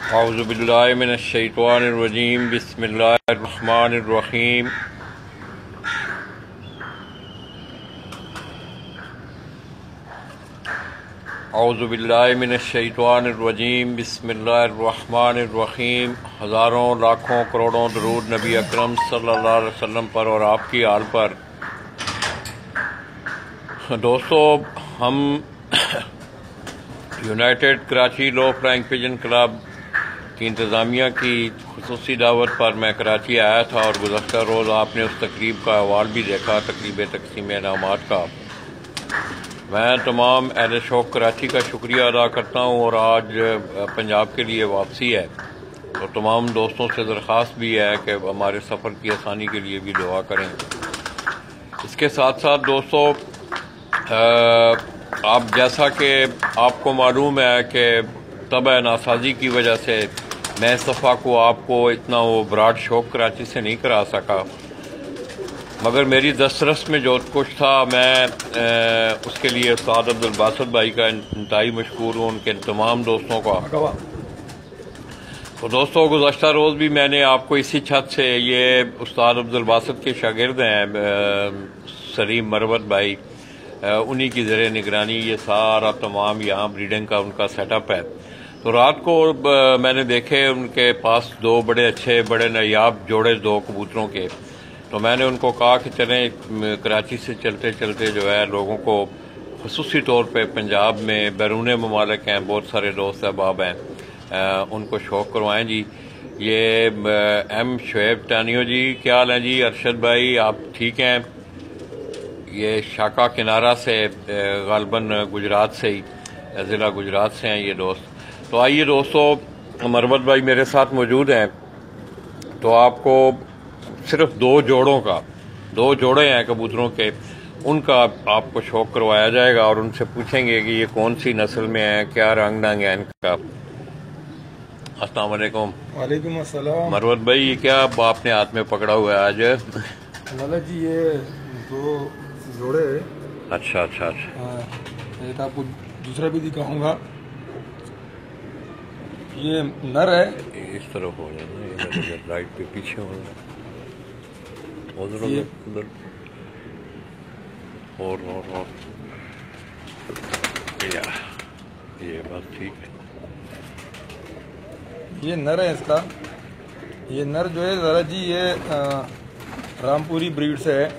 औज़ुबिल्लाहि मिनश्शैतानिर्रजीम बिस्मिल्लाहिर्रहमानिर्रहीम। औज़ुबिल्लाहि मिनश्शैतानिर्रजीम बिस्मिल्लाहिर्रहमानिर्रहीम। हज़ारों लाखों करोड़ों दरूद नबी अकरम सल्लल्लाहु अलैहि वसल्लम पर और आपकी आल पर। दोस्तों, हम यूनाइटेड कराची लो फ्लाइंग पिजन क्लब की इंतज़ामिया की खुसूसी दावत पर मैं कराची आया था और गुज़श्ता रोज़ आपने उस तकरीब का अहवाल भी देखा, तकरीब तकसीम इनामात का। मैं तमाम अहले शौक़ कराची का शुक्रिया अदा करता हूँ और आज पंजाब के लिए वापसी है, तो तमाम दोस्तों से दरख्वास्त भी है कि हमारे सफ़र की आसानी के लिए भी दुआ करें। इसके साथ साथ दोस्तों, आप जैसा कि आपको मालूम है कि तबा नासाजी की वजह से मैं इस दफ़ा को आपको इतना वो ब्रॉड शौक कराची से नहीं करा सका, मगर मेरी दस्तरस में जो कुछ था मैं उसके लिए उस्ताद अब्दुल बासित भाई का इंतहाई मशकूर हूँ, उनके तमाम दोस्तों का। तो दोस्तों, गुज़श्ता रोज़ भी मैंने आपको इसी छत से, ये उस्ताद अब्दुल बासित के शागिर्द हैं सलीम मरवत भाई, उन्हीं की ज़रिए निगरानी ये सारा तमाम यहाँ ब्रीडिंग का उनका सेटअप है। तो रात को मैंने देखे उनके पास दो बड़े अच्छे बड़े नायाब जोड़े दो कबूतरों के, तो मैंने उनको कहा कि चलें कराची से चलते चलते जो है लोगों को खुसूसी तौर पे पंजाब में बैरून ममालिक हैं, बहुत सारे दोस्त अहबाब हैं, उनको शौक़ करवाएं जी। ये एम शुएब टानियो जी, क्या हाल है जी? अरशद भाई, आप ठीक हैं? ये शाका किनारा से गालबन गुजरात से ही, ज़िला गुजरात से हैं ये दोस्त। तो आइए दोस्तों, मरवत भाई मेरे साथ मौजूद हैं, तो आपको सिर्फ दो जोड़े हैं कबूतरों के, उनका आपको शौक़ करवाया जाएगा और उनसे पूछेंगे कि ये कौन सी नस्ल में है, क्या रंग ढंग है इनका। अस्सलाम वालेकुम। वालेकुम अस्सलाम। मरवत भाई, ये क्या आपने हाथ में पकड़ा हुआ है आज? लाला जी, ये दो जोड़े। अच्छा अच्छा अच्छा। एक आपको दूसरा भी दिखाऊंगा। ये नर है। इस तरफ हो जाए, लाइट पे पीछे हो जाए, उधर उधर और ये बस ठीक है। ये नर है इसका। ये नर जो है लाला जी, ये रामपुरी ब्रीड से है।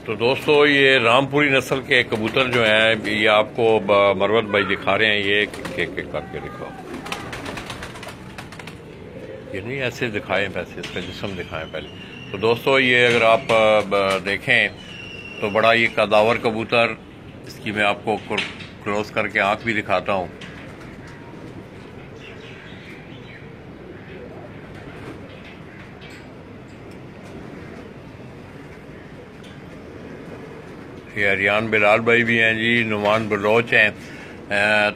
तो दोस्तों, ये रामपुरी नस्ल के कबूतर जो हैं, ये आपको मरवत भाई दिखा रहे हैं। ये एक करके दिखाओ, ये नहीं ऐसे दिखाएं, वैसे इसका जिस्म दिखाएं पहले। तो दोस्तों, ये अगर आप देखें तो बड़ा ये कदावर कबूतर, इसकी मैं आपको क्लोज करके आंख भी दिखाता हूँ। ये अरियान बिलाल भाई भी हैं जी, नुमान बलोच हैं।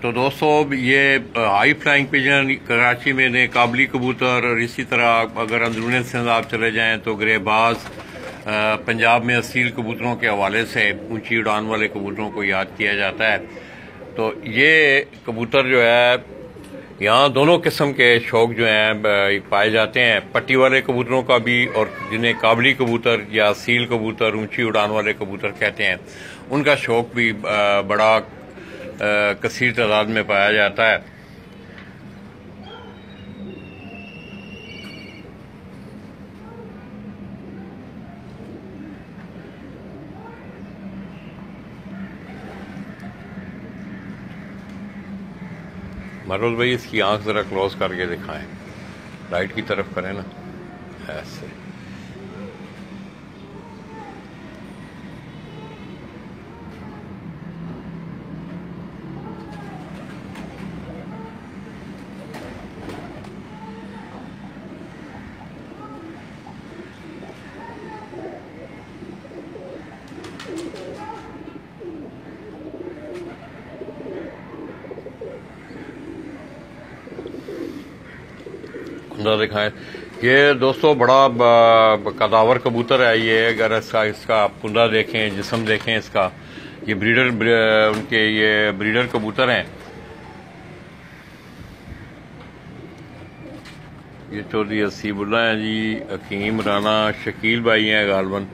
तो दोस्तों, ये हाई फ्लाइंग पिजन कराची में ने काबली कबूतर, और इसी तरह अगर अंदरूनी सिंध आप चले जाएं तो ग्रेबाज, पंजाब में असील कबूतरों के हवाले से ऊंची उड़ान वाले कबूतरों को याद किया जाता है। तो ये कबूतर जो है, यहाँ दोनों किस्म के शौक जो हैं पाए जाते हैं, पट्टी वाले कबूतरों का भी, और जिन्हें काबली कबूतर या असील कबूतर, ऊंची उड़ान वाले कबूतर कहते हैं, उनका शौक भी बड़ा कसीर तादाद में पाया जाता है। मरोज भाई, इसकी आंख जरा क्लोज करके दिखाएं, लाइट की तरफ करें ना, ऐसे। दिखाएं। ये दोस्तों बड़ा कदावर कबूतर है ये। अगर इसका आप कुंदा देखें, जिस्म देखें इसका, ये उनके ये ब्रीडर कबूतर हैं। ये चौधरी हसीबुल्ला हैं जी, हकीम राना, शकील भाई हैं गालबन।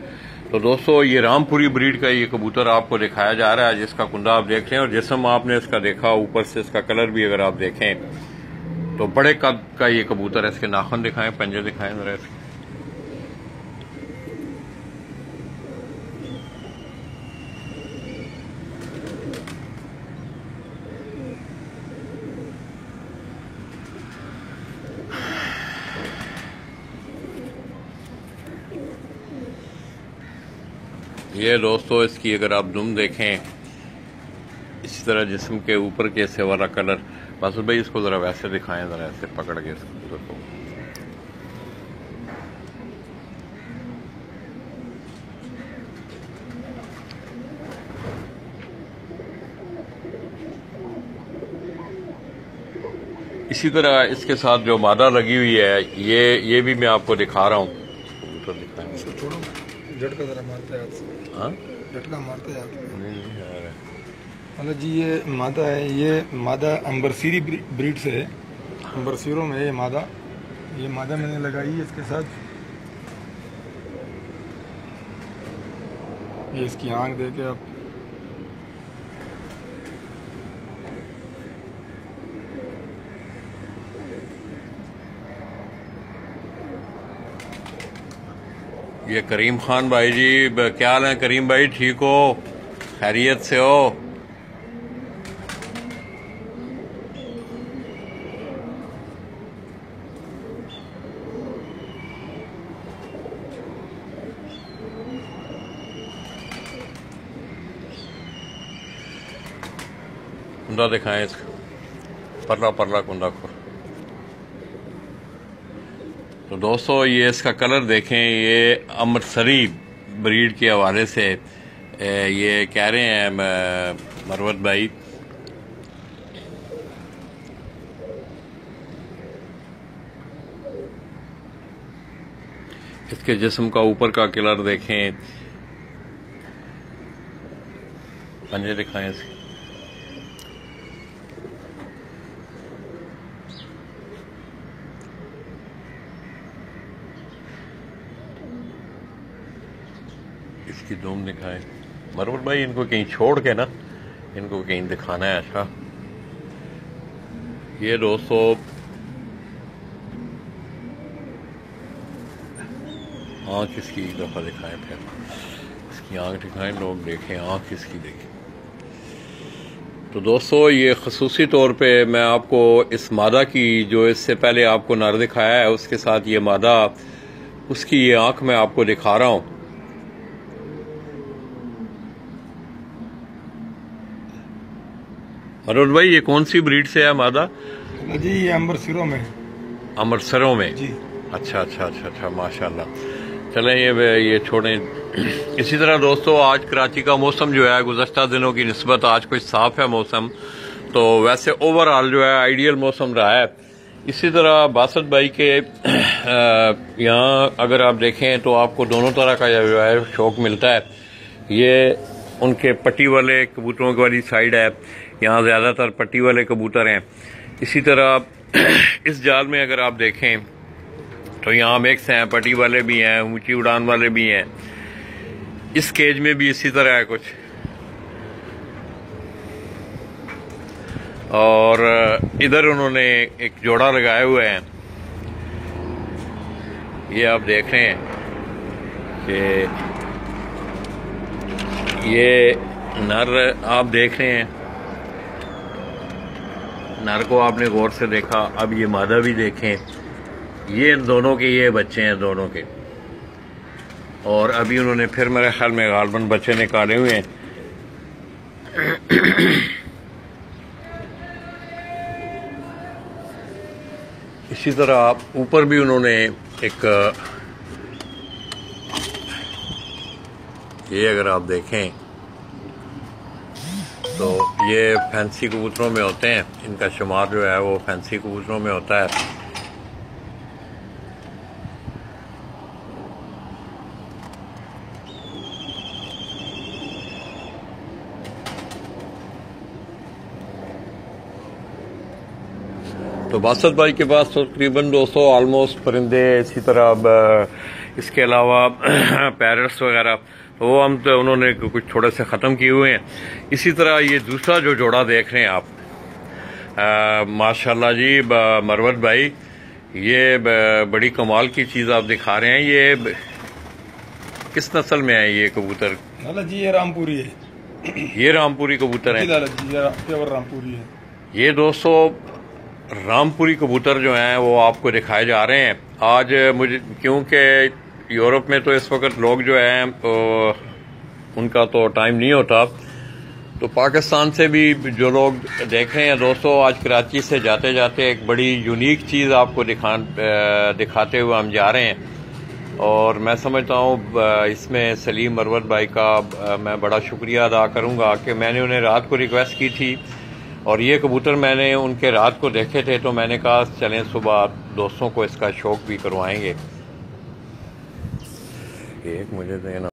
तो दोस्तों ये रामपुरी ब्रीड का ये कबूतर आपको दिखाया जा रहा है, जिसका कुंदा आप देख रहे हैं और जिस्म आपने इसका देखा, ऊपर से इसका कलर भी अगर आप देखें तो बड़े कद का ये कबूतर है। इसके नाखून दिखाएं, पंजे दिखाएं जरा इसके। ये दोस्तों इसकी अगर आप दुम देखें, इसी तरह जिस्म के ऊपर के से वाला कलर। बासुर भाई इसको जरा वैसे दिखाएं, जरा ऐसे पकड़ के इसको को। इसी तरह इसके साथ जो मादा लगी हुई है ये भी मैं आपको दिखा रहा हूँ। कबूतर दिखाएं, इसको छोड़ो, झटका जरा मारते हैं हाथ से। हाँ झटका मारते हैं हाथ से। नहीं आ रहा है। मतलब जी ये मादा है, ये मादा अंबरसीरी ब्रीड से है, अंबरसीरों में ये मादा मैंने लगाई है इसके साथ। ये इसकी आंख देखे आप, ये करीम खान भाई जी, क्या हाल है करीम भाई, ठीक हो, खैरियत से हो? कुंदा दिखाएं इसका, परला परला कुंदा खोर। तो दोस्तों ये इसका कलर देखें, ये अमृतसरी ब्रीड के हवाले से ये कह रहे हैं मरवत भाई। इसके जिस्म का ऊपर का कलर देखें, पंजे दिखाएं इसके। इसकी दुम दिखाएं मरवत भाई, इनको कहीं छोड़ के ना, इनको कहीं दिखाना है। अच्छा ये दोस्तों आँख इसकी एक दफ़ा दिखाएं, फिर इसकी आँख दिखाएं, लोग देखें आँख इसकी देखें। तो दोस्तों ये खसूसी तौर पे मैं आपको इस मादा की, जो इससे पहले आपको नर दिखाया है, उसके साथ ये मादा, उसकी ये आँख मैं आपको दिखा रहा हूँ। मनोज भाई ये कौन सी ब्रीड से है मादा? जी ये अमृतसरों में। अमृतसरों में जी। अच्छा अच्छा अच्छा अच्छा, माशाल्लाह। चलें ये छोड़ें। इसी तरह दोस्तों आज कराची का मौसम जो है गुज़श्ता दिनों की निस्बत आज कुछ साफ है मौसम, तो वैसे ओवरऑल जो है आइडियल मौसम रहा है। इसी तरह बासत भाई के यहाँ अगर आप देखें तो आपको दोनों तरह का जो है शौक मिलता है। ये उनके पट्टी वाले कबूतरों वाली साइड है, यहाँ ज़्यादातर पट्टी वाले कबूतर हैं। इसी तरह इस जाल में अगर आप देखें तो यहाँ मिक्स हैं, पट्टी वाले भी हैं, ऊंची उड़ान वाले भी हैं। इस केज में भी इसी तरह है कुछ। और इधर उन्होंने एक जोड़ा लगाए हुए हैं, ये आप देख रहे हैं कि ये नर आप देख रहे हैं, नर को आपने गौर से देखा, अब ये मादा भी देखें। ये इन दोनों के ये बच्चे हैं दोनों के, और अभी उन्होंने फिर मेरे ख्याल में गालबन बच्चे निकाले हुए हैं। इसी तरह आप ऊपर भी उन्होंने एक, ये अगर आप देखें तो ये फैंसी कबूतरों में होते हैं, इनका शुमार जो है वो फैंसी कबूतरों में होता है। तो बासत भाई के पास तकरीबन 200 ऑलमोस्ट परिंदे, इसी तरह इसके अलावा पैरट्स वगैरह, तो वो हम तो उन्होंने कुछ थोड़े से ख़त्म किए हुए हैं। इसी तरह ये दूसरा जो जोड़ा देख रहे हैं आप, माशाल्लाह जी मरवत भाई, ये बड़ी कमाल की चीज़ आप दिखा रहे हैं। ये किस नस्ल में है ये कबूतर? जी ये रामपुरी है, ये रामपुरी कबूतर है। ये रामपुरी है। ये दोस्तों रामपुरी कबूतर जो हैं वो आपको दिखाए जा रहे हैं आज। मुझे क्योंकि यूरोप में तो इस वक्त लोग जो हैं उनका तो टाइम नहीं होता, तो पाकिस्तान से भी जो लोग देख रहे हैं दोस्तों, आज कराची से जाते जाते एक बड़ी यूनिक चीज़ आपको दिखाते हुए हम जा रहे हैं। और मैं समझता हूँ इसमें सलीम मरवत भाई का मैं बड़ा शुक्रिया अदा करूँगा कि मैंने उन्हें रात को रिक्वेस्ट की थी और ये कबूतर मैंने उनके रात को देखे थे, तो मैंने कहा चलें सुबह दोस्तों को इसका शौक भी करवाएंगे। एक मुझे देना।